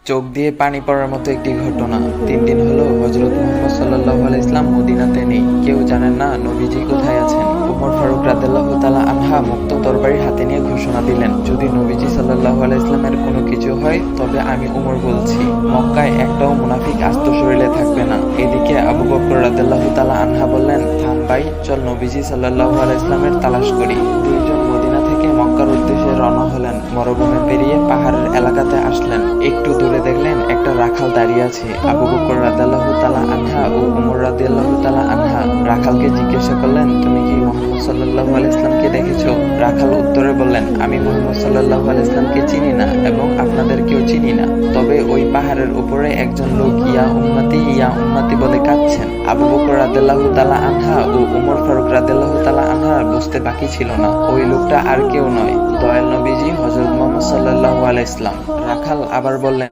চোখ দিয়ে পানি পড়ার মতো একটি ঘটনা। 3 দিন হলো হযরত মুহাম্মদ সাল্লাল্লাহু আলাইহি ইসলাম মদিনাতে নেই। কেউ জানেন না নবীজি কোথায় আছেন। উমর ফারুক রাদিয়াল্লাহু তাআলা আনহা মুক্ত তরবারি হাতে নিয়ে ঘোষণা দিলেন, যদি নবীজি সাল্লাল্লাহু আলাইহি ইসলামের কোনো কিছু হয় তবে আমি উমর বলছি, মক্কায় একটাও মুনাফিক আস্ত শরীরে থাকবে না। এদিকে আবু বকর রাদিয়াল্লাহু তাআলা আনহা বললেন, থাম ভাই, চল নবীজি সাল্লাল্লাহু আলাইহি ইসলামের তালাশ করি। দুইজন মদিনা থেকে মক্কার উদ্দেশ্যে রওনা হলেন। মরুভূমি পেরিয়ে পাহাড়ের এলাকাতে আসলেন। একটু দূরে দেখলেন একটা রাখাল দাঁড়িয়ে আছে। আবু বকর রাদিয়াল্লাহু তাআলা আনহা ও উমর রাদিয়াল্লাহু তাআলা আনহা রাখালকে জিজ্ঞাসা করলেন, তুমি কি মুহাম্মদ সাল্লাল্লাহু আলাইহি ইসলামকে দেখেছো? রাখাল উত্তরে বললেন, আমি মুহাম্মদ সাল্লাল্লাহু আলাইহি ইসলামকে চিনি না এবং আপনাদেরকেও চিনি না। তবে ওই পাহাড়ের উপরে একজন লোক ইয়া উম্মতি বলে কাঁদছেন। আবু বকর রাদিয়াল্লাহু তাআলা আনহা ও উমর ফারুক রাদিয়াল্লাহু তাআলা আনহা বুঝতে বাকি ছিল না, ওই লোকটা আর কেউ নয়, দয়াল নবীজি হযরত মুহাম্মদ সাল্লাল্লাহু আলাইহি ইসলাম। রাখাল আবার বললেন,